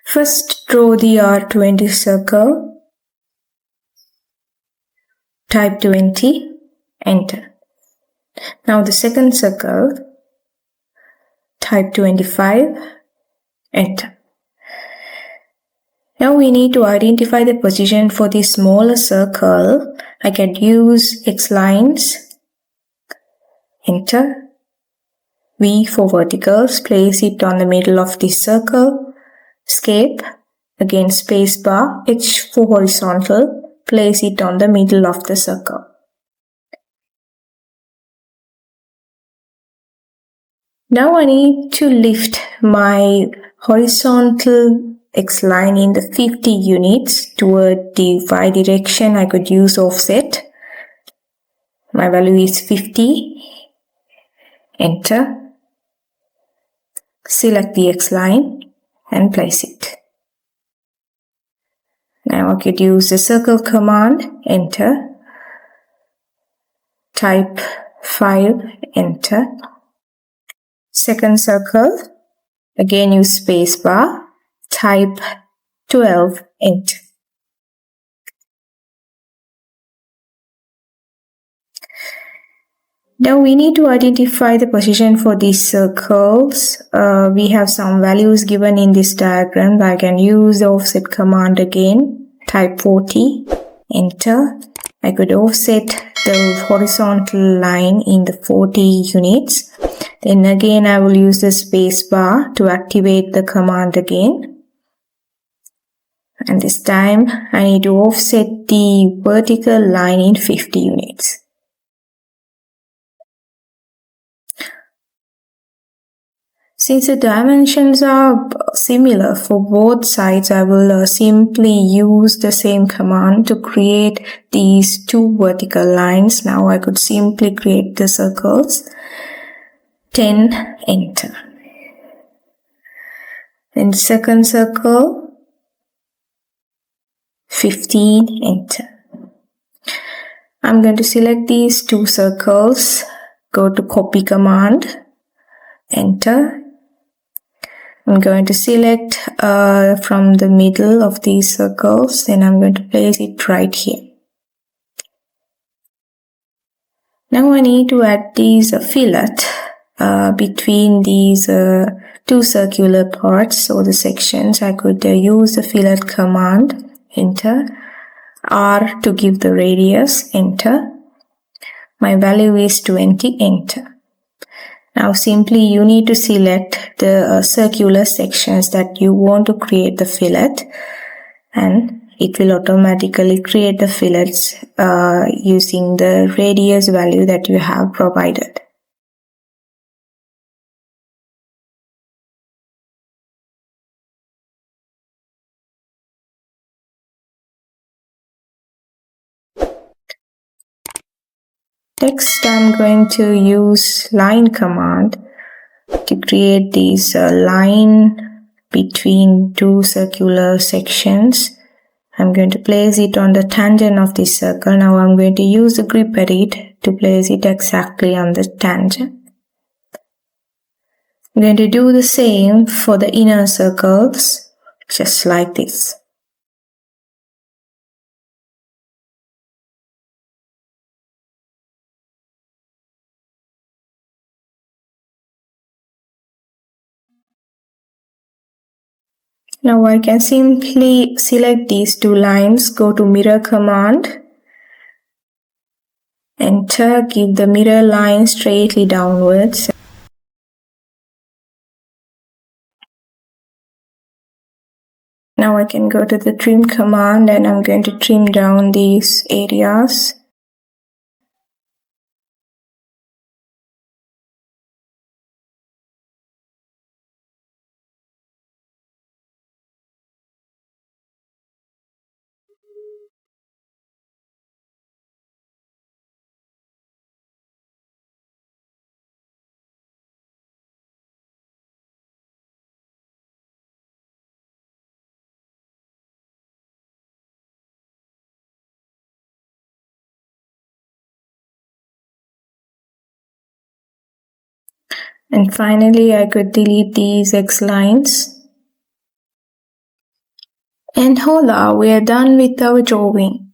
First, draw the R20 circle. Type 20, enter. Now the second circle, type 25, enter. Now we need to identify the position for the smaller circle. I can use XLINEs, enter. V for verticals, place it on the middle of the circle. Escape, again spacebar. H for horizontal, place it on the middle of the circle. Now I need to lift my horizontal XLINE in the 50 units toward the Y direction. I could use offset. My value is 50. Enter. Select the XLINE and place it. Now I could use the circle command, enter. Type 5, enter. Second circle, again use spacebar. Type 12, enter. Now we need to identify the position for these circles. We have some values given in this diagram. I can use the offset command again. Type 40, enter. I could offset the horizontal line in the 40 units. Then again I will use the spacebar to activate the command again. And this time I need to offset the vertical line in 50 units. Since the dimensions are similar for both sides, I will simply use the same command to create these two vertical lines. Now I could simply create the circles. 10, enter. Then second circle, 15, enter. I'm going to select these two circles, go to copy command, enter. I'm going to select from the middle of these circles, then I'm going to place it right here. Now I need to add these fillet between these two circular parts or the sections. I could use the fillet command, enter. R to give the radius, enter. My value is 20, enter. Now simply you need to select the circular sections that you want to create the fillet, and it will automatically create the fillets using the radius value that you have provided. Next, I'm going to use line command to create this line between two circular sections. I'm going to place it on the tangent of this circle. Now I'm going to use the grip edit to place it exactly on the tangent. I'm going to do the same for the inner circles, just like this. Now I can simply select these two lines, go to mirror command, enter, give the mirror line straightly downwards. Now I can go to the trim command and I'm going to trim down these areas. And finally, I could delete these X lines. And voila, we are done with our drawing.